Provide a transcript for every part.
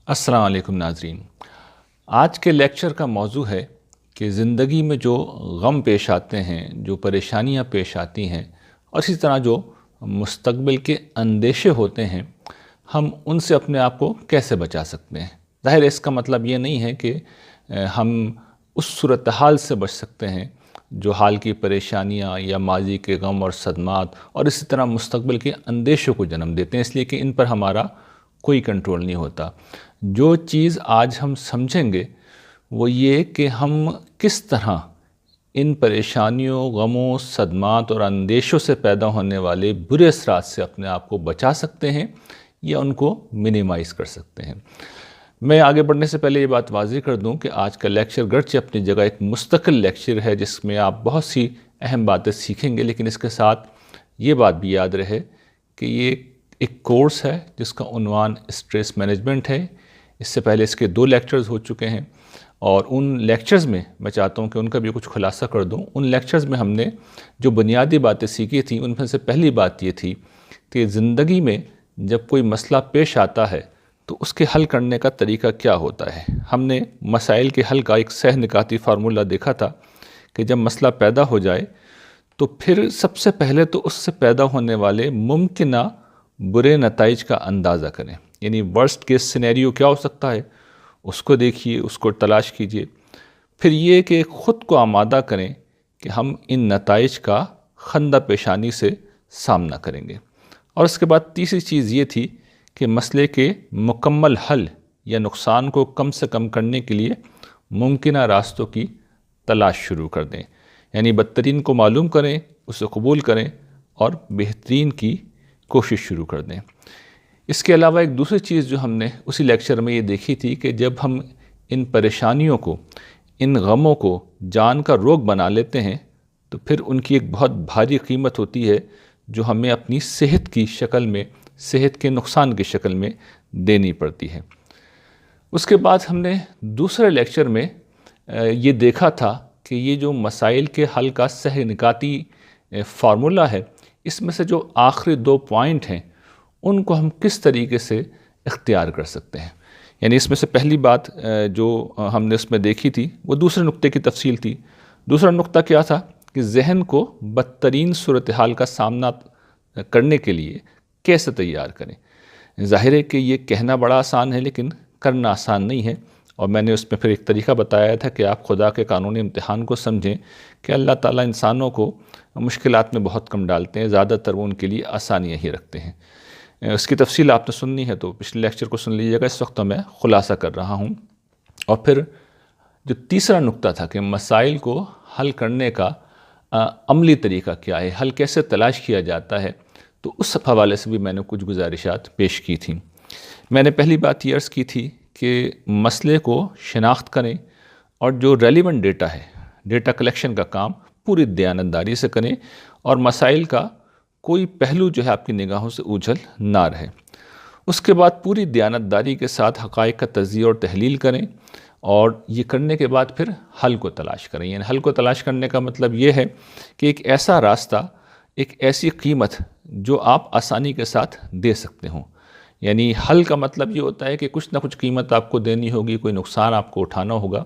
السلام علیکم ناظرین، آج کے لیکچر کا موضوع ہے کہ زندگی میں جو غم پیش آتے ہیں، جو پریشانیاں پیش آتی ہیں اور اسی طرح جو مستقبل کے اندیشے ہوتے ہیں، ہم ان سے اپنے آپ کو کیسے بچا سکتے ہیں۔ ظاہر ہے اس کا مطلب یہ نہیں ہے کہ ہم اس صورتحال سے بچ سکتے ہیں جو حال کی پریشانیاں یا ماضی کے غم اور صدمات اور اسی طرح مستقبل کے اندیشوں کو جنم دیتے ہیں، اس لیے کہ ان پر ہمارا کوئی کنٹرول نہیں ہوتا۔ جو چیز آج ہم سمجھیں گے وہ یہ کہ ہم کس طرح ان پریشانیوں، غموں، صدمات اور اندیشوں سے پیدا ہونے والے برے اثرات سے اپنے آپ کو بچا سکتے ہیں یا ان کو منیمائز کر سکتے ہیں۔ میں آگے بڑھنے سے پہلے یہ بات واضح کر دوں کہ آج کا لیکچر گرچہ اپنی جگہ ایک مستقل لیکچر ہے جس میں آپ بہت سی اہم باتیں سیکھیں گے، لیکن اس کے ساتھ یہ بات بھی یاد رہے کہ یہ ایک کورس ہے جس کا عنوان اسٹریس مینجمنٹ ہے۔ اس سے پہلے اس کے 2 لیکچرز ہو چکے ہیں اور ان لیکچرز میں میں چاہتا ہوں کہ ان کا بھی کچھ خلاصہ کر دوں۔ ان لیکچرز میں ہم نے جو بنیادی باتیں سیکھی تھیں ان میں سے پہلی بات یہ تھی کہ زندگی میں جب کوئی مسئلہ پیش آتا ہے تو اس کے حل کرنے کا طریقہ کیا ہوتا ہے۔ ہم نے مسائل کے حل کا ایک سہ نکاتی فارمولہ دیکھا تھا کہ جب مسئلہ پیدا ہو جائے تو پھر سب سے پہلے تو اس سے پیدا ہونے والے ممکنہ برے نتائج کا اندازہ کریں، یعنی ورسٹ کیس سینیریو کیا ہو سکتا ہے اس کو دیکھیے، اس کو تلاش کیجئے۔ پھر یہ کہ خود کو آمادہ کریں کہ ہم ان نتائج کا خندہ پیشانی سے سامنا کریں گے۔ اور اس کے بعد تیسری چیز یہ تھی کہ مسئلے کے مکمل حل یا نقصان کو کم سے کم کرنے کے لیے ممکنہ راستوں کی تلاش شروع کر دیں، یعنی بدترین کو معلوم کریں، اسے قبول کریں اور بہترین کی کوشش شروع کر دیں۔ اس کے علاوہ ایک دوسری چیز جو ہم نے اسی لیکچر میں یہ دیکھی تھی کہ جب ہم ان پریشانیوں کو، ان غموں کو جان کا روگ بنا لیتے ہیں تو پھر ان کی ایک بہت بھاری قیمت ہوتی ہے جو ہمیں اپنی صحت کی شکل میں، صحت کے نقصان کی شکل میں دینی پڑتی ہے۔ اس کے بعد ہم نے دوسرے لیکچر میں یہ دیکھا تھا کہ یہ جو مسائل کے حل کا سہ نکاتی فارمولہ ہے، اس میں سے جو آخری 2 پوائنٹ ہیں ان کو ہم کس طریقے سے اختیار کر سکتے ہیں۔ یعنی اس میں سے پہلی بات جو ہم نے اس میں دیکھی تھی وہ دوسرے نقطے کی تفصیل تھی۔ دوسرا نقطہ کیا تھا کہ ذہن کو بدترین صورتحال کا سامنا کرنے کے لیے کیسے تیار کریں۔ ظاہر ہے کہ یہ کہنا بڑا آسان ہے لیکن کرنا آسان نہیں ہے، اور میں نے اس میں پھر ایک طریقہ بتایا تھا کہ آپ خدا کے قانون امتحان کو سمجھیں کہ اللہ تعالیٰ انسانوں کو مشکلات میں بہت کم ڈالتے ہیں، زیادہ تر وہ ان کے لیے آسانیاں ہی رکھتے ہیں۔ اس کی تفصیل آپ نے سننی ہے تو پچھلے لیکچر کو سن لیجیے گا، اس وقت میں خلاصہ کر رہا ہوں۔ اور پھر جو تیسرا نقطہ تھا کہ مسائل کو حل کرنے کا عملی طریقہ کیا ہے، حل کیسے تلاش کیا جاتا ہے، تو اس حوالے سے بھی میں نے کچھ گزارشات پیش کی تھیں۔ میں نے پہلی بات یہ عرض کی تھی کہ مسئلے کو شناخت کریں اور جو ریلیونٹ ڈیٹا ہے، ڈیٹا کلیکشن کا کام پوری دیانتداری سے کریں اور مسائل کا کوئی پہلو جو ہے آپ کی نگاہوں سے اوجھل نہ رہے۔ اس کے بعد پوری دیانتداری کے ساتھ حقائق کا تجزیہ اور تحلیل کریں، اور یہ کرنے کے بعد پھر حل کو تلاش کریں۔ یعنی حل کو تلاش کرنے کا مطلب یہ ہے کہ ایک ایسا راستہ، ایک ایسی قیمت جو آپ آسانی کے ساتھ دے سکتے ہوں۔ یعنی حل کا مطلب یہ ہوتا ہے کہ کچھ نہ کچھ قیمت آپ کو دینی ہوگی، کوئی نقصان آپ کو اٹھانا ہوگا،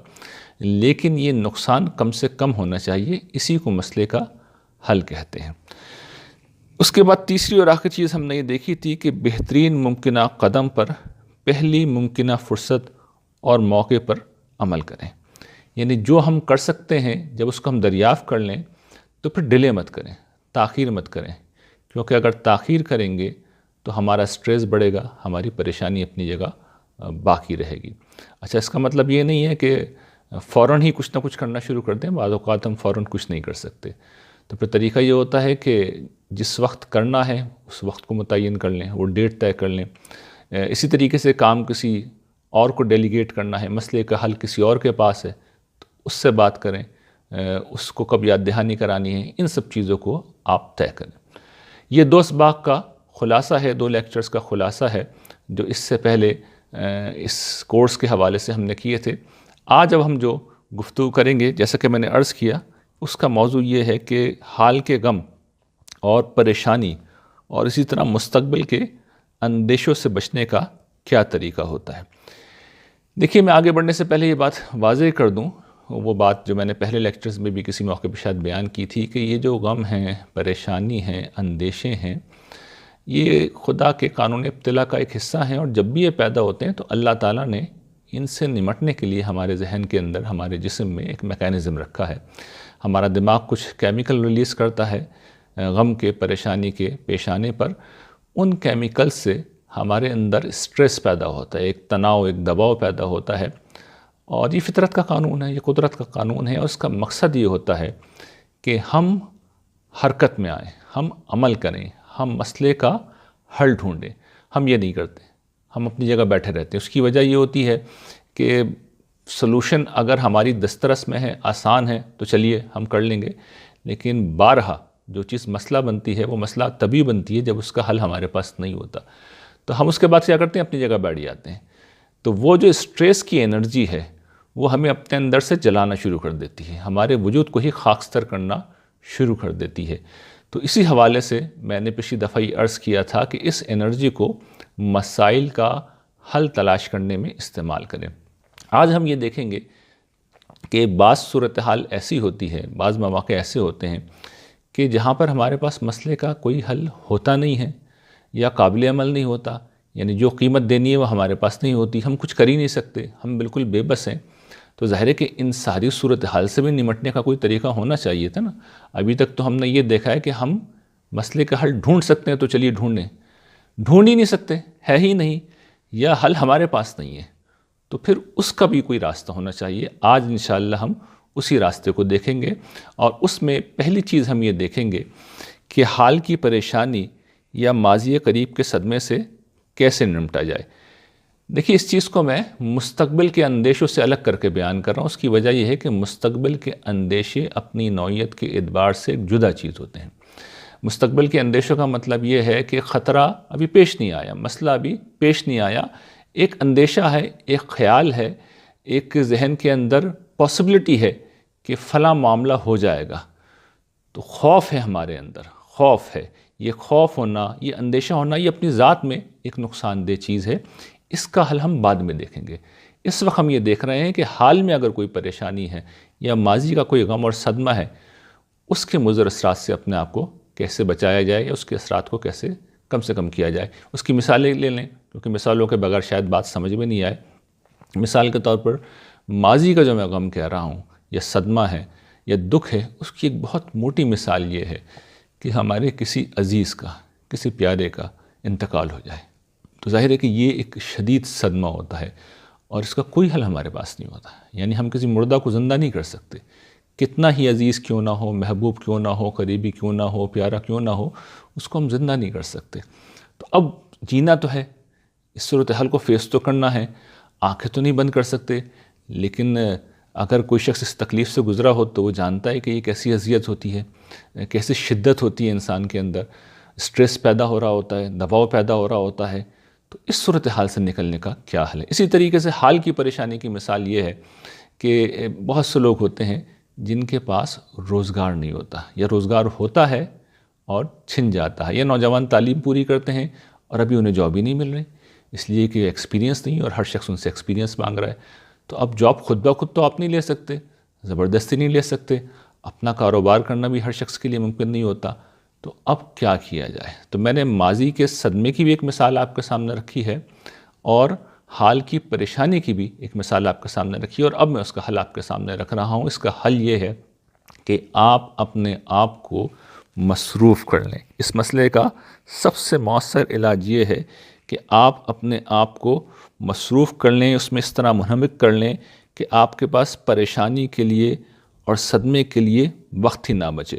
لیکن یہ نقصان کم سے کم ہونا چاہیے، اسی کو مسئلے کا حل کہتے ہیں۔ اس کے بعد تیسری اور آخری چیز ہم نے یہ دیکھی تھی کہ بہترین ممکنہ قدم پر پہلی ممکنہ فرصت اور موقع پر عمل کریں۔ یعنی جو ہم کر سکتے ہیں جب اس کو ہم دریافت کر لیں تو پھر ڈیلے مت کریں، تاخیر مت کریں، کیونکہ اگر تاخیر کریں گے تو ہمارا سٹریس بڑھے گا، ہماری پریشانی اپنی جگہ باقی رہے گی۔ اچھا، اس کا مطلب یہ نہیں ہے کہ فوراً ہی کچھ نہ کچھ کرنا شروع کر دیں، بعض اوقات ہم فوراً کچھ نہیں کر سکتے، تو پھر طریقہ یہ ہوتا ہے کہ جس وقت کرنا ہے اس وقت کو متعین کر لیں، وہ ڈیٹ طے کر لیں۔ اسی طریقے سے کام کسی اور کو ڈیلیگیٹ کرنا ہے، مسئلے کا حل کسی اور کے پاس ہے تو اس سے بات کریں، اس کو کب یاد دہانی کرانی ہے، ان سب چیزوں کو آپ طے کریں۔ یہ 2 اسباق کا خلاصہ ہے، 2 لیکچرز کا خلاصہ ہے جو اس سے پہلے اس کورس کے حوالے سے ہم نے کیے تھے۔ آج اب ہم جو گفتگو کریں گے، جیسا کہ میں نے عرض کیا، اس کا موضوع یہ ہے کہ حال کے غم اور پریشانی اور اسی طرح مستقبل کے اندیشوں سے بچنے کا کیا طریقہ ہوتا ہے۔ دیکھیے، میں آگے بڑھنے سے پہلے یہ بات واضح کر دوں، وہ بات جو میں نے پہلے لیکچرز میں بھی کسی موقع پہ شاید بیان کی تھی، کہ یہ جو غم ہیں، پریشانی ہیں، اندیشے ہیں، یہ خدا کے قانون ابتلا کا ایک حصہ ہیں، اور جب بھی یہ پیدا ہوتے ہیں تو اللہ تعالیٰ نے ان سے نمٹنے کے لیے ہمارے ذہن کے اندر، ہمارے جسم میں ایک میکینزم رکھا ہے۔ ہمارا دماغ کچھ کیمیکل ریلیز کرتا ہے غم کے، پریشانی کے پیش آنے پر۔ ان کیمیکل سے ہمارے اندر سٹریس پیدا ہوتا ہے، ایک تناؤ، ایک دباؤ پیدا ہوتا ہے، اور یہ فطرت کا قانون ہے، یہ قدرت کا قانون ہے، اور اس کا مقصد یہ ہوتا ہے کہ ہم حرکت میں آئیں، ہم عمل کریں، ہم مسئلے کا حل ڈھونڈیں۔ ہم یہ نہیں کرتے، ہم اپنی جگہ بیٹھے رہتے ہیں۔ اس کی وجہ یہ ہوتی ہے کہ سلوشن اگر ہماری دسترس میں ہے، آسان ہے، تو چلیے ہم کر لیں گے، لیکن بارہا جو چیز مسئلہ بنتی ہے، وہ مسئلہ تبھی بنتی ہے جب اس کا حل ہمارے پاس نہیں ہوتا۔ تو ہم اس کے بعد کیا کرتے ہیں؟ اپنی جگہ بیٹھ جاتے ہیں۔ تو وہ جو اسٹریس کی انرجی ہے، وہ ہمیں اپنے اندر سے جلانا شروع کر دیتی ہے، ہمارے وجود کو ہی خاکستر کرنا شروع کر دیتی ہے۔ تو اسی حوالے سے میں نے پچھلی دفعہ یہ عرض کیا تھا کہ اس انرجی کو مسائل کا حل تلاش کرنے میں استعمال کریں۔ آج ہم یہ دیکھیں گے کہ بعض صورتحال ایسی ہوتی ہے، بعض مواقع ایسے ہوتے ہیں کہ جہاں پر ہمارے پاس مسئلے کا کوئی حل ہوتا نہیں ہے یا قابل عمل نہیں ہوتا، یعنی جو قیمت دینی ہے وہ ہمارے پاس نہیں ہوتی، ہم کچھ کر ہی نہیں سکتے، ہم بالکل بے بس ہیں۔ تو ظاہر ہے کہ ان ساری صورتحال سے بھی نمٹنے کا کوئی طریقہ ہونا چاہیے تھا نا۔ ابھی تک تو ہم نے یہ دیکھا ہے کہ ہم مسئلے کا حل ڈھونڈ سکتے ہیں، تو چلیے ڈھونڈیں، ڈھونڈ ہی نہیں سکتے، ہے ہی نہیں، یا حل ہمارے پاس نہیں ہے، تو پھر اس کا بھی کوئی راستہ ہونا چاہیے۔ آج انشاءاللہ ہم اسی راستے کو دیکھیں گے، اور اس میں پہلی چیز ہم یہ دیکھیں گے کہ حال کی پریشانی یا ماضی قریب کے صدمے سے کیسے نمٹا جائے۔ دیکھیے، اس چیز کو میں مستقبل کے اندیشوں سے الگ کر کے بیان کر رہا ہوں۔ اس کی وجہ یہ ہے کہ مستقبل کے اندیشے اپنی نوعیت کے اعتبار سے ایک جدا چیز ہوتے ہیں۔ مستقبل کے اندیشوں کا مطلب یہ ہے کہ خطرہ ابھی پیش نہیں آیا، مسئلہ ابھی پیش نہیں آیا، ایک اندیشہ ہے، ایک خیال ہے، ایک ذہن کے اندر پاسبلٹی ہے کہ فلاں معاملہ ہو جائے گا، تو خوف ہے ہمارے اندر، خوف ہے۔ یہ خوف ہونا، یہ اندیشہ ہونا، یہ اپنی ذات میں ایک نقصان دہ چیز ہے۔ اس کا حل ہم بعد میں دیکھیں گے۔ اس وقت ہم یہ دیکھ رہے ہیں کہ حال میں اگر کوئی پریشانی ہے یا ماضی کا کوئی غم اور صدمہ ہے، اس کے مضر اثرات سے اپنے آپ کو کیسے بچایا جائے، یا اس کے اثرات کو کیسے کم سے کم کیا جائے۔ اس کی مثالیں لے لیں، کیونکہ مثالوں کے بغیر شاید بات سمجھ میں نہیں آئے۔ مثال کے طور پر ماضی کا جو میں غم کہہ رہا ہوں، یا صدمہ ہے، یا دکھ ہے، اس کی ایک بہت موٹی مثال یہ ہے کہ ہمارے کسی عزیز کا، کسی پیارے کا انتقال ہو جائے۔ تو ظاہر ہے کہ یہ ایک شدید صدمہ ہوتا ہے، اور اس کا کوئی حل ہمارے پاس نہیں ہوتا۔ یعنی ہم کسی مردہ کو زندہ نہیں کر سکتے، کتنا ہی عزیز کیوں نہ ہو، محبوب کیوں نہ ہو، قریبی کیوں نہ ہو، پیارا کیوں نہ ہو، اس کو ہم زندہ نہیں کر سکتے۔ تو اب جینا تو ہے، اس صورتحال کو فیس تو کرنا ہے، آنکھیں تو نہیں بند کر سکتے، لیکن اگر کوئی شخص اس تکلیف سے گزرا ہو تو وہ جانتا ہے کہ یہ کیسی اذیت ہوتی ہے، کیسی شدت ہوتی ہے انسان کے اندر، سٹریس پیدا ہو رہا ہوتا ہے، دباؤ پیدا ہو رہا ہوتا ہے۔ تو اس صورتحال سے نکلنے کا کیا حل ہے؟ اسی طریقے سے حال کی پریشانی کی مثال یہ ہے کہ بہت سے لوگ ہوتے ہیں جن کے پاس روزگار نہیں ہوتا، یا روزگار ہوتا ہے اور چھن جاتا ہے، یا نوجوان تعلیم پوری کرتے ہیں اور ابھی انہیں جاب ہی نہیں مل رہی، اس لیے کہ ایکسپیرینس نہیں، اور ہر شخص ان سے ایکسپیرینس مانگ رہا ہے۔ تو اب جاب خود بخود تو آپ نہیں لے سکتے، زبردستی نہیں لے سکتے، اپنا کاروبار کرنا بھی ہر شخص کے لیے ممکن نہیں ہوتا۔ تو اب کیا کیا جائے؟ تو میں نے ماضی کے صدمے کی بھی ایک مثال آپ کے سامنے رکھی ہے، اور حال کی پریشانی کی بھی ایک مثال آپ کے سامنے رکھی ہے، اور اب میں اس کا حل آپ کے سامنے رکھ رہا ہوں۔ اس کا حل یہ ہے کہ آپ اپنے آپ کو مصروف کر لیں۔ اس مسئلے کا سب سے مؤثر علاج یہ ہے کہ آپ اپنے آپ کو مصروف کر لیں، اس میں اس طرح منہمک کر لیں کہ آپ کے پاس پریشانی کے لیے اور صدمے کے لیے وقت ہی نہ بچے۔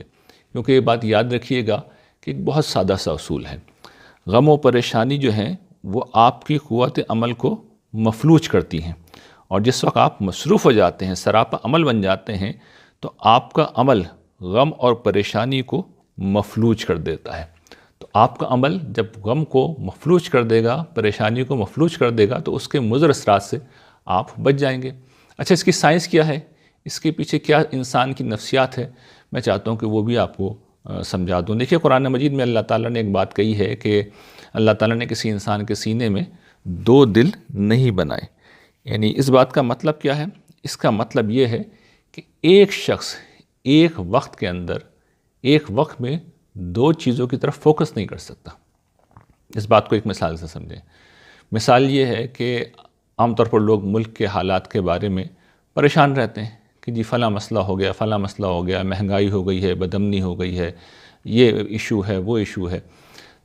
کیونکہ یہ بات یاد رکھیے گا کہ ایک بہت سادہ سا اصول ہے، غم و پریشانی جو ہیں وہ آپ کی قوت عمل کو مفلوج کرتی ہیں، اور جس وقت آپ مصروف ہو جاتے ہیں، سراپا عمل بن جاتے ہیں، تو آپ کا عمل غم اور پریشانی کو مفلوج کر دیتا ہے۔ تو آپ کا عمل جب غم کو مفلوج کر دے گا، پریشانی کو مفلوج کر دے گا، تو اس کے مضر اثرات سے آپ بچ جائیں گے۔ اچھا، اس کی سائنس کیا ہے؟ اس کے پیچھے کیا انسان کی نفسیات ہے؟ میں چاہتا ہوں کہ وہ بھی آپ کو سمجھا دوں۔ دیکھیے، قرآن مجید میں اللہ تعالیٰ نے ایک بات کہی ہے کہ اللہ تعالیٰ نے کسی انسان کے سینے میں 2 دل نہیں بنائے، یعنی اس بات کا مطلب کیا ہے؟ اس کا مطلب یہ ہے کہ ایک شخص ایک وقت کے اندر ایک وقت میں دو چیزوں کی طرف فوکس نہیں کر سکتا۔ اس بات کو ایک مثال سے سمجھیں۔ مثال یہ ہے کہ عام طور پر لوگ ملک کے حالات کے بارے میں پریشان رہتے ہیں کہ جی فلاں مسئلہ ہو گیا، فلاں مسئلہ ہو گیا، مہنگائی ہو گئی ہے، بدامنی ہو گئی ہے، یہ ایشو ہے، وہ ایشو ہے،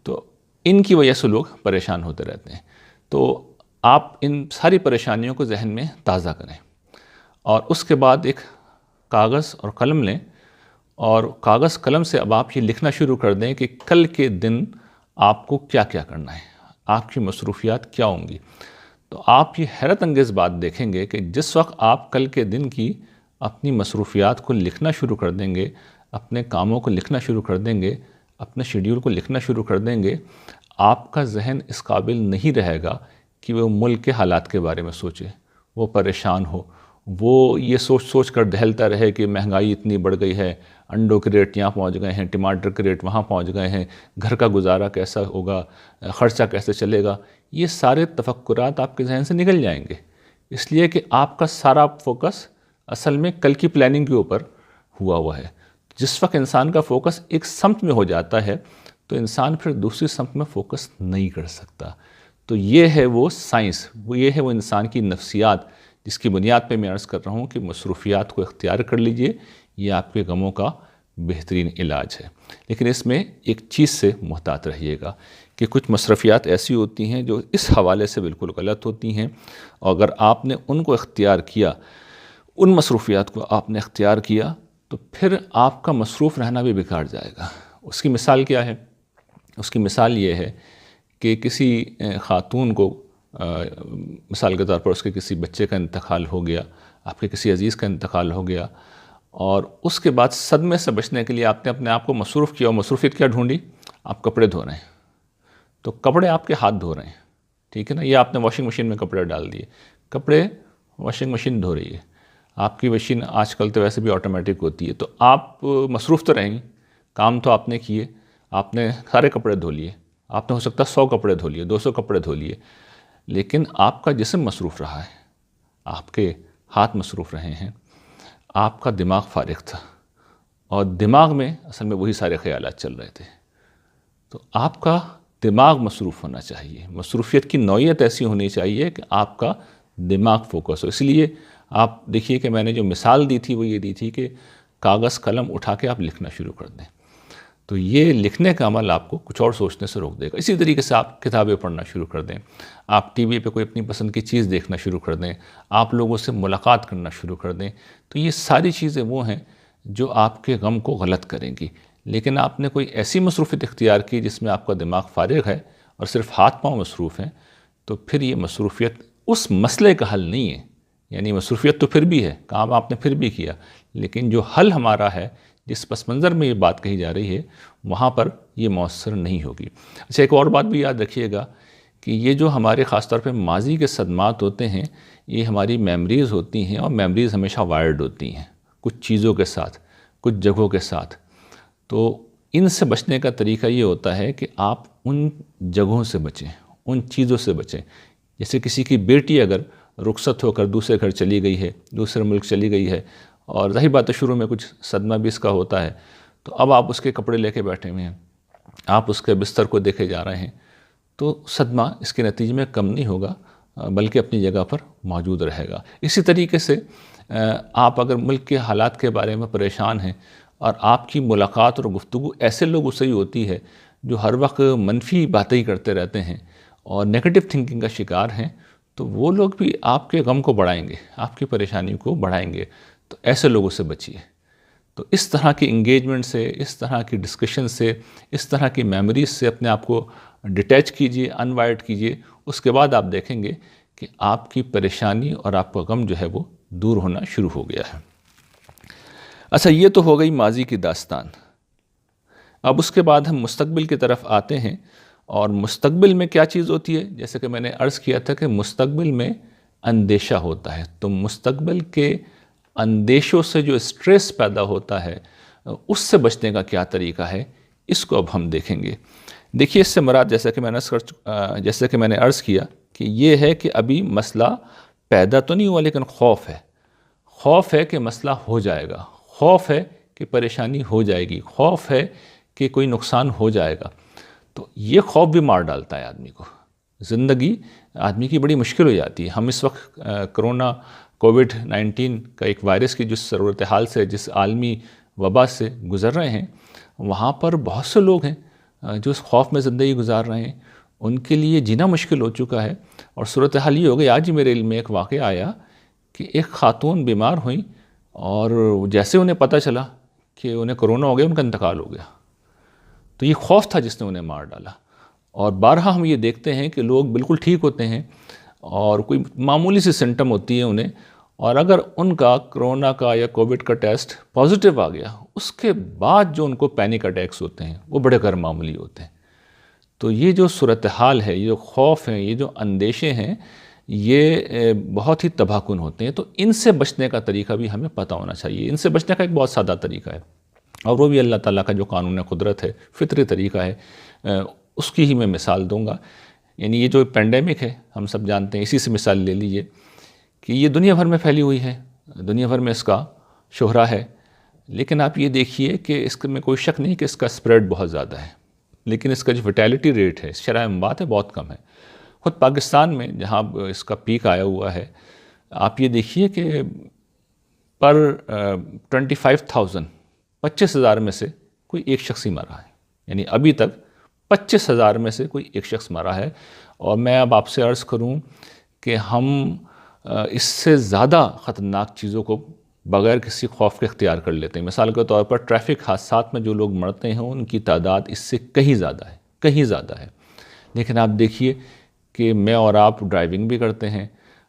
تو ان کی وجہ سے لوگ پریشان ہوتے رہتے ہیں۔ تو آپ ان ساری پریشانیوں کو ذہن میں تازہ کریں اور اس کے بعد ایک کاغذ اور قلم لیں، اور کاغذ قلم سے اب آپ یہ لکھنا شروع کر دیں کہ کل کے دن آپ کو کیا کیا کرنا ہے، آپ کی مصروفیات کیا ہوں گی۔ تو آپ یہ حیرت انگیز بات دیکھیں گے کہ جس وقت آپ کل کے دن کی اپنی مصروفیات کو لکھنا شروع کر دیں گے، اپنے کاموں کو لکھنا شروع کر دیں گے، اپنے شیڈیول کو لکھنا شروع کر دیں گے، آپ کا ذہن اس قابل نہیں رہے گا کہ وہ ملک کے حالات کے بارے میں سوچے، وہ پریشان ہو، وہ یہ سوچ کر دہلتا رہے کہ مہنگائی اتنی بڑھ گئی ہے، انڈوں کے ریٹ یہاں پہنچ گئے ہیں، ٹماٹر کے ریٹ وہاں پہنچ گئے ہیں، گھر کا گزارا کیسا ہوگا، خرچہ کیسے چلے گا۔ یہ سارے تفکرات آپ کے ذہن سے نکل جائیں گے، اس لیے کہ آپ کا سارا فوکس اصل میں کل کی پلاننگ کے اوپر ہوا ہے۔ جس وقت انسان کا فوکس ایک سمت میں ہو جاتا ہے تو انسان پھر دوسری سمت میں فوکس نہیں کر سکتا۔ تو یہ ہے وہ سائنس، یہ ہے وہ انسان کی نفسیات جس کی بنیاد پہ میں عرض کر رہا ہوں کہ مصروفیات کو اختیار کر لیجئے، یہ آپ کے غموں کا بہترین علاج ہے۔ لیکن اس میں ایک چیز سے محتاط رہیے گا کہ کچھ مصروفیات ایسی ہوتی ہیں جو اس حوالے سے بالکل غلط ہوتی ہیں، اور اگر آپ نے ان کو اختیار کیا، ان مصروفیات کو آپ نے اختیار کیا، تو پھر آپ کا مصروف رہنا بھی بیکار جائے گا۔ اس کی مثال کیا ہے؟ اس کی مثال یہ ہے کہ کسی خاتون کو مثال کے طور پر اس کے کسی بچے کا انتقال ہو گیا، آپ کے کسی عزیز کا انتقال ہو گیا، اور اس کے بعد صدمے سے بچنے کے لیے آپ نے اپنے آپ کو مصروف کیا، اور مصروفیت کیا ڈھونڈی؟ آپ کپڑے دھو رہے ہیں، تو کپڑے آپ کے ہاتھ دھو رہے ہیں، ٹھیک ہے نا، یہ آپ نے واشنگ مشین میں کپڑے ڈال دیے، کپڑے واشنگ مشین دھو رہی ہے۔ آپ کی مشین آج کل تو ویسے بھی آٹومیٹک ہوتی ہے، تو آپ مصروف تو رہیں گے، کام تو آپ نے کیے، آپ نے سارے کپڑے دھو لیے، آپ نے ہو سکتا ہے 100 کپڑے دھو لیے، 200 کپڑے دھو لیے، لیکن آپ کا جسم مصروف رہا ہے، آپ کے ہاتھ مصروف رہے ہیں، آپ کا دماغ فارغ تھا، اور دماغ میں اصل میں وہی سارے خیالات چل رہے تھے۔ تو آپ کا دماغ مصروف ہونا چاہیے، مصروفیت کی نوعیت ایسی ہونی چاہیے کہ آپ کا دماغ فوکس ہو۔ اس لیے آپ دیکھیے کہ میں نے جو مثال دی تھی وہ یہ دی تھی کہ کاغذ قلم اٹھا کے آپ لکھنا شروع کر دیں، تو یہ لکھنے کا عمل آپ کو کچھ اور سوچنے سے روک دے گا۔ اسی طریقے سے آپ کتابیں پڑھنا شروع کر دیں، آپ ٹی وی پہ کوئی اپنی پسند کی چیز دیکھنا شروع کر دیں، آپ لوگوں سے ملاقات کرنا شروع کر دیں، تو یہ ساری چیزیں وہ ہیں جو آپ کے غم کو غلط کریں گی۔ لیکن آپ نے کوئی ایسی مصروفیت اختیار کی جس میں آپ کا دماغ فارغ ہے اور صرف ہاتھ پاؤں مصروف ہیں، تو پھر یہ مصروفیت اس مسئلے کا حل نہیں ہے۔ یعنی مصروفیت تو پھر بھی ہے، کام آپ نے پھر بھی کیا، لیکن جو حل ہمارا ہے، جس پس منظر میں یہ بات کہی جا رہی ہے، وہاں پر یہ مؤثر نہیں ہوگی۔ اچھا، ایک اور بات بھی یاد رکھیے گا کہ یہ جو ہمارے خاص طور پہ ماضی کے صدمات ہوتے ہیں، یہ ہماری میموریز ہوتی ہیں، اور میموریز ہمیشہ وائرڈ ہوتی ہیں کچھ چیزوں کے ساتھ، کچھ جگہوں کے ساتھ۔ تو ان سے بچنے کا طریقہ یہ ہوتا ہے کہ آپ ان جگہوں سے بچیں، ان چیزوں سے بچیں۔ جیسے کسی کی بیٹی اگر رخصت ہو کر دوسرے گھر چلی گئی ہے، دوسرے ملک چلی گئی ہے، اور ظاہر بات ہے شروع میں کچھ صدمہ بھی اس کا ہوتا ہے، تو اب آپ اس کے کپڑے لے کے بیٹھے ہوئے ہیں، آپ اس کے بستر کو دیکھے جا رہے ہیں، تو صدمہ اس کے نتیجے میں کم نہیں ہوگا، بلکہ اپنی جگہ پر موجود رہے گا۔ اسی طریقے سے آپ اگر ملک کے حالات کے بارے میں پریشان ہیں، اور آپ کی ملاقات اور گفتگو ایسے لوگوں سے ہی ہوتی ہے جو ہر وقت منفی باتیں ہی کرتے رہتے ہیں اور نیگیٹو تھنکنگ کا شکار ہیں، تو وہ لوگ بھی آپ کے غم کو بڑھائیں گے، آپ کی پریشانی کو بڑھائیں گے، تو ایسے لوگوں سے بچیے۔ تو اس طرح کی انگیجمنٹ سے، اس طرح کی ڈسکشن سے، اس طرح کی میموریز سے اپنے آپ کو ڈیٹیچ کیجئے، انوائرڈ کیجئے، اس کے بعد آپ دیکھیں گے کہ آپ کی پریشانی اور آپ کا غم جو ہے وہ دور ہونا شروع ہو گیا ہے۔ اچھا، یہ تو ہو گئی ماضی کی داستان۔ اب اس کے بعد ہم مستقبل کی طرف آتے ہیں، اور مستقبل میں کیا چیز ہوتی ہے؟ جیسے کہ میں نے عرض کیا تھا کہ مستقبل میں اندیشہ ہوتا ہے، تو مستقبل کے اندیشوں سے جو اسٹریس پیدا ہوتا ہے، اس سے بچنے کا کیا طریقہ ہے، اس کو اب ہم دیکھیں گے۔ دیکھیے، اس سے مراد جیسے کہ میں نے عرض کیا کہ یہ ہے کہ ابھی مسئلہ پیدا تو نہیں ہوا لیکن خوف ہے. خوف ہے کہ مسئلہ ہو جائے گا، خوف ہے کہ پریشانی ہو جائے گی، خوف ہے کہ کوئی نقصان ہو جائے گا. تو یہ خوف بھی مار ڈالتا ہے آدمی کو. زندگی آدمی کی بڑی مشکل ہو جاتی ہے. ہم اس وقت کرونا کووڈ-19 کا ایک وائرس کی جس صورتحال سے، جس عالمی وبا سے گزر رہے ہیں، وہاں پر بہت سے لوگ ہیں جو اس خوف میں زندگی گزار رہے ہیں. ان کے لیے جینا مشکل ہو چکا ہے. اور صورتحال یہ ہو گئی، آج ہی میرے علم میں ایک واقعہ آیا کہ ایک خاتون بیمار ہوئیں اور جیسے انہیں پتہ چلا کہ انہیں کرونا ہو گیا، ان کا انتقال ہو گیا. تو یہ خوف تھا جس نے انہیں مار ڈالا. اور بارہا ہم یہ دیکھتے ہیں کہ لوگ بالکل ٹھیک ہوتے ہیں اور کوئی معمولی سی سمٹم ہوتی ہے انہیں، اور اگر ان کا کرونا کا یا کووڈ کا ٹیسٹ پازیٹیو آ گیا، اس کے بعد جو ان کو پینک اٹیکس ہوتے ہیں وہ بڑے غیر معمولی ہوتے ہیں. تو یہ جو صورتحال ہے، یہ جو خوف ہیں، یہ جو اندیشے ہیں، یہ بہت ہی تباہ کن ہوتے ہیں. تو ان سے بچنے کا طریقہ بھی ہمیں پتہ ہونا چاہیے. ان سے بچنے کا ایک بہت سادہ طریقہ ہے، اور وہ بھی اللہ تعالیٰ کا جو قانون قدرت ہے، فطری طریقہ ہے. اس کی ہی میں مثال دوں گا. یعنی یہ جو پینڈیمک ہے، ہم سب جانتے ہیں، اسی سے مثال لے لیجئے کہ یہ دنیا بھر میں پھیلی ہوئی ہے، دنیا بھر میں اس کا شہرہ ہے. لیکن آپ یہ دیکھیے کہ اس میں کوئی شک نہیں کہ اس کا اسپریڈ بہت زیادہ ہے، لیکن اس کا جو فیٹیلٹی ریٹ ہے، شرح اموات ہے، بہت کم ہے. خود پاکستان میں جہاں اس کا پیک آیا ہوا ہے، آپ یہ دیکھیے کہ پر 25,000 25,000 میں سے کوئی ایک شخص ہی مرا ہے. یعنی ابھی تک 25,000 میں سے کوئی ایک شخص مرا ہے. اور میں اب آپ سے عرض کروں کہ ہم اس سے زیادہ خطرناک چیزوں کو بغیر کسی خوف کے اختیار کر لیتے ہیں. مثال کے طور پر ٹریفک حادثات میں جو لوگ مرتے ہیں ان کی تعداد اس سے کہیں زیادہ ہے، کہیں زیادہ ہے. لیکن آپ دیکھیے کہ میں اور آپ ڈرائیونگ بھی کرتے ہیں،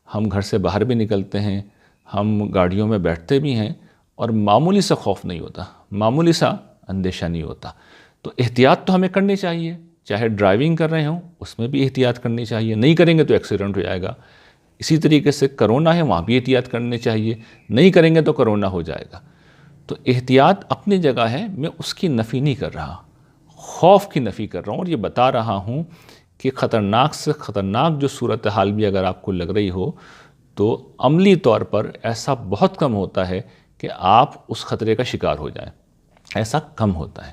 ہم گھر سے باہر بھی نکلتے ہیں، ہم گاڑیوں میں بیٹھتے بھی ہیں، اور معمولی سا خوف نہیں ہوتا، معمولی سا اندیشہ نہیں ہوتا. تو احتیاط تو ہمیں کرنی چاہیے. چاہے ڈرائیونگ کر رہے ہوں اس میں بھی احتیاط کرنی چاہیے، نہیں کریں گے تو ایکسیڈنٹ ہو جائے گا. اسی طریقے سے کرونا ہے، وہاں بھی احتیاط کرنی چاہیے، نہیں کریں گے تو کرونا ہو جائے گا. تو احتیاط اپنی جگہ ہے، میں اس کی نفی نہیں کر رہا، خوف کی نفی کر رہا ہوں. اور یہ بتا رہا ہوں کہ خطرناک سے خطرناک جو صورتحال بھی اگر آپ کو لگ رہی ہو، تو عملی طور پر ایسا بہت کم ہوتا ہے کہ آپ اس خطرے کا شکار ہو جائیں. ایسا کم ہوتا ہے.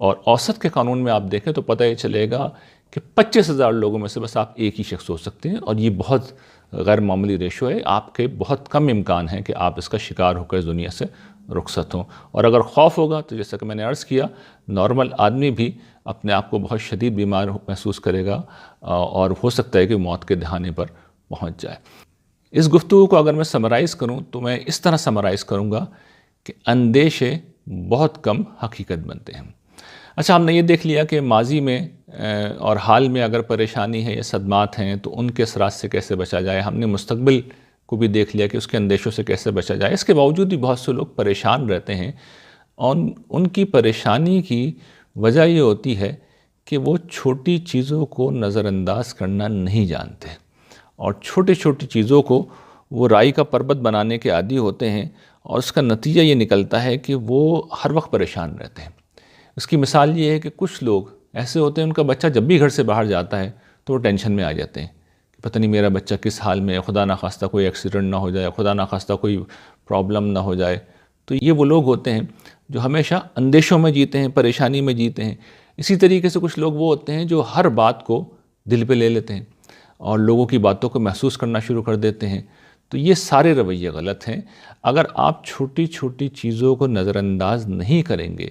اور اوسط کے قانون میں آپ دیکھیں تو پتہ یہ چلے گا کہ 25,000 لوگوں میں سے بس آپ ایک ہی شخص ہو سکتے ہیں، اور یہ بہت غیر معمولی ریشو ہے. آپ کے بہت کم امکان ہیں کہ آپ اس کا شکار ہو کر اس دنیا سے رخصت ہوں. اور اگر خوف ہوگا تو جیسا کہ میں نے عرض کیا، نارمل آدمی بھی اپنے آپ کو بہت شدید بیمار محسوس کرے گا، اور ہو سکتا ہے کہ موت کے دہانے پر پہنچ جائے. اس گفتگو کو اگر میں سمرائز کروں تو میں اس طرح سمرائز کروں گا کہ اندیشے بہت کم حقیقت بنتے ہیں. اچھا، ہم نے یہ دیکھ لیا کہ ماضی میں اور حال میں اگر پریشانی ہے یا صدمات ہیں تو ان کے اثرات سے کیسے بچا جائے. ہم نے مستقبل کو بھی دیکھ لیا کہ اس کے اندیشوں سے کیسے بچا جائے. اس کے باوجود بھی بہت سے لوگ پریشان رہتے ہیں، اور ان کی پریشانی کی وجہ یہ ہوتی ہے کہ وہ چھوٹی چیزوں کو نظر انداز کرنا نہیں جانتے، اور چھوٹی چھوٹی چیزوں کو وہ رائی کا پربت بنانے کے عادی ہوتے ہیں، اور اس کا نتیجہ یہ نکلتا ہے کہ وہ ہر وقت پریشان رہتے ہیں. اس کی مثال یہ ہے کہ کچھ لوگ ایسے ہوتے ہیں، ان کا بچہ جب بھی گھر سے باہر جاتا ہے تو وہ ٹینشن میں آ جاتے ہیں کہ پتہ نہیں میرا بچہ کس حال میں ہے، خدا نخواستہ کوئی ایکسیڈنٹ نہ ہو جائے، خدا نخواستہ کوئی پرابلم نہ ہو جائے. تو یہ وہ لوگ ہوتے ہیں جو ہمیشہ اندیشوں میں جیتے ہیں، پریشانی میں جیتے ہیں. اسی طریقے سے کچھ لوگ وہ ہوتے ہیں جو ہر بات کو دل پہ لے لیتے ہیں اور لوگوں کی باتوں کو محسوس کرنا شروع کر دیتے ہیں. تو یہ سارے رویے غلط ہیں. اگر آپ چھوٹی چھوٹی چیزوں کو نظر انداز نہیں کریں گے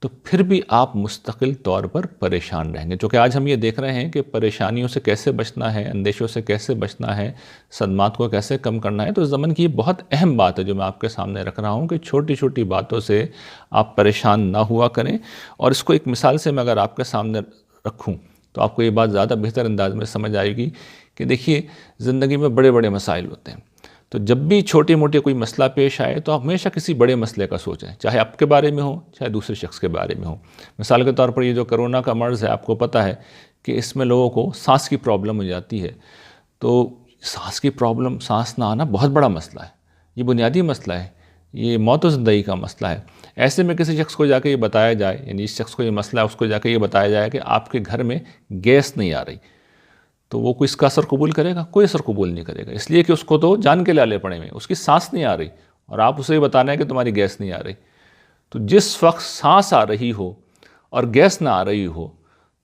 تو پھر بھی آپ مستقل طور پر پریشان رہیں گے. چونکہ آج ہم یہ دیکھ رہے ہیں کہ پریشانیوں سے کیسے بچنا ہے، اندیشوں سے کیسے بچنا ہے، صدمات کو کیسے کم کرنا ہے. تو اس زمن کی یہ بہت اہم بات ہے جو میں آپ کے سامنے رکھ رہا ہوں کہ چھوٹی چھوٹی باتوں سے آپ پریشان نہ ہوا کریں. اور اس کو ایک مثال سے میں اگر آپ کے سامنے رکھوں تو آپ کو یہ بات زیادہ بہتر انداز میں سمجھ آئے گی کہ دیکھیے، زندگی میں بڑے بڑے مسائل ہوتے ہیں. تو جب بھی چھوٹے موٹے کوئی مسئلہ پیش آئے تو آپ ہمیشہ کسی بڑے مسئلے کا سوچیں، چاہے آپ کے بارے میں ہو چاہے دوسرے شخص کے بارے میں ہو. مثال کے طور پر یہ جو کرونا کا مرض ہے، آپ کو پتہ ہے کہ اس میں لوگوں کو سانس کی پرابلم ہو جاتی ہے. تو سانس کی پرابلم، سانس نہ آنا بہت بڑا مسئلہ ہے. یہ بنیادی مسئلہ ہے، یہ موت و زندگی کا مسئلہ ہے. ایسے میں کسی شخص کو جا کے یہ بتایا جائے، یعنی اس شخص کو یہ مسئلہ ہے، اس کو جا کے یہ بتایا جائے کہ آپ کے گھر میں گیس نہیں آ رہی، تو وہ کوئی اس کا اثر قبول کرے گا؟ کوئی اثر قبول نہیں کرے گا، اس لیے کہ اس کو تو جان کے لالے پڑے ہوئے، اس کی سانس نہیں آ رہی، اور آپ اسے بتانا ہے کہ تمہاری گیس نہیں آ رہی۔ تو جس وقت سانس آ رہی ہو اور گیس نہ آ رہی ہو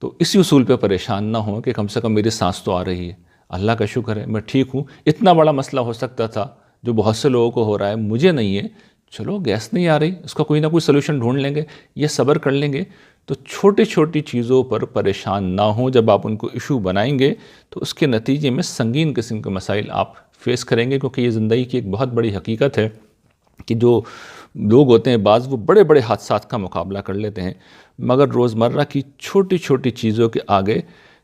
تو اسی اصول پہ پریشان نہ ہوں کہ کم سے کم میری سانس تو آ رہی ہے، اللہ کا شکر ہے میں ٹھیک ہوں۔ اتنا بڑا مسئلہ ہو سکتا تھا جو بہت سے لوگوں کو ہو رہا ہے، مجھے نہیں ہے، چلو گیس نہیں آ رہی، اس کا کوئی نہ کوئی سلوشن ڈھونڈ لیں گے، یہ صبر کر لیں گے۔ تو چھوٹی چھوٹی چیزوں پر پریشان نہ ہوں، جب آپ ان کو ایشو بنائیں گے تو اس کے نتیجے میں سنگین قسم کے مسائل آپ فیس کریں گے، کیونکہ یہ زندگی کی ایک بہت بڑی حقیقت ہے کہ جو لوگ ہوتے ہیں بعض وہ بڑے بڑے حادثات کا مقابلہ کر لیتے ہیں، مگر روزمرہ کی چھوٹی چھوٹی چیزوں کے آگے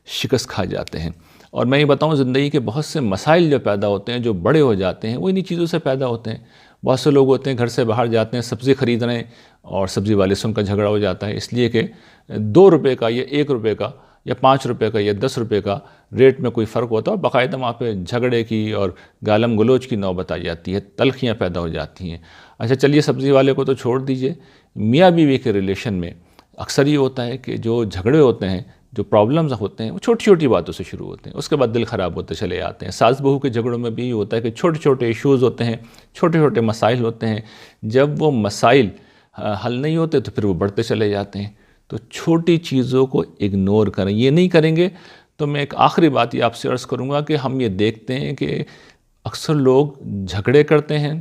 شکست کھا جاتے ہیں۔ اور میں یہ بتاؤں، زندگی کے بہت سے مسائل جو پیدا ہوتے ہیں، جو بڑے ہو جاتے ہیں، وہ انہی چیزوں سے پیدا ہوتے ہیں۔ بہت سے لوگ ہوتے ہیں گھر سے باہر جاتے ہیں سبزی خریدنے، اور سبزی والے سے ان کا جھگڑا ہو جاتا ہے اس لیے کہ 2 روپے کا یا 1 روپے کا یا 5 روپے کا یا 10 روپے کا ریٹ میں کوئی فرق ہوتا ہے، اور باقاعدہ وہاں پہ جھگڑے کی اور گالم گلوچ کی نوبت آ جاتی ہے، تلخیاں پیدا ہو جاتی ہیں۔ اچھا چلیے سبزی والے کو تو چھوڑ دیجئے، میاں بیوی کے ریلیشن میں اکثر یہ ہوتا ہے کہ جو جھگڑے ہوتے ہیں، جو پرابلمز ہوتے ہیں، وہ چھوٹی چھوٹی باتوں سے شروع ہوتے ہیں، اس کے بعد دل خراب ہوتے چلے آتے ہیں۔ ساس بہو کے جھگڑوں میں بھی یہ ہوتا ہے کہ چھوٹے چھوٹے ایشوز ہوتے ہیں، چھوٹے چھوٹے مسائل ہوتے ہیں، جب وہ مسائل حل نہیں ہوتے تو پھر وہ بڑھتے چلے جاتے ہیں۔ تو چھوٹی چیزوں کو اگنور کریں، یہ نہیں کریں گے تو میں ایک آخری بات یہ آپ سے عرض کروں گا کہ ہم یہ دیکھتے ہیں کہ اکثر لوگ جھگڑے کرتے ہیں،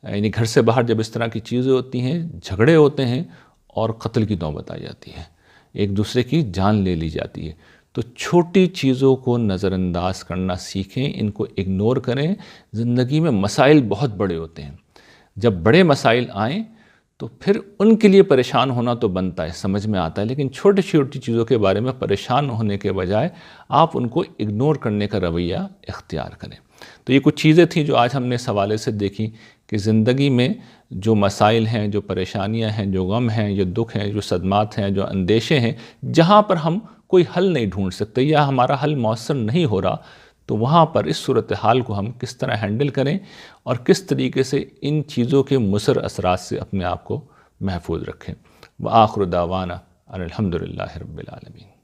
یعنی گھر سے باہر جب اس طرح کی چیزیں ہوتی ہیں، جھگڑے ہوتے ہیں اور قتل کی نوبت آ جاتی ہے، ایک دوسرے کی جان لے لی جاتی ہے۔ تو چھوٹی چیزوں کو نظر انداز کرنا سیکھیں، ان کو اگنور کریں۔ زندگی میں مسائل بہت بڑے ہوتے ہیں، جب بڑے مسائل آئیں تو پھر ان کے لیے پریشان ہونا تو بنتا ہے، سمجھ میں آتا ہے، لیکن چھوٹی چھوٹی چیزوں کے بارے میں پریشان ہونے کے بجائے آپ ان کو اگنور کرنے کا رویہ اختیار کریں۔ تو یہ کچھ چیزیں تھیں جو آج ہم نے اس حوالے سے دیکھی کہ زندگی میں جو مسائل ہیں، جو پریشانیاں ہیں، جو غم ہیں، جو دکھ ہیں، جو صدمات ہیں، جو اندیشے ہیں، جہاں پر ہم کوئی حل نہیں ڈھونڈ سکتے یا ہمارا حل مؤثر نہیں ہو رہا، تو وہاں پر اس صورتحال کو ہم کس طرح ہینڈل کریں اور کس طریقے سے ان چیزوں کے مضر اثرات سے اپنے آپ کو محفوظ رکھیں۔ وآخر دعوانا ان الحمد للہ رب العالمین۔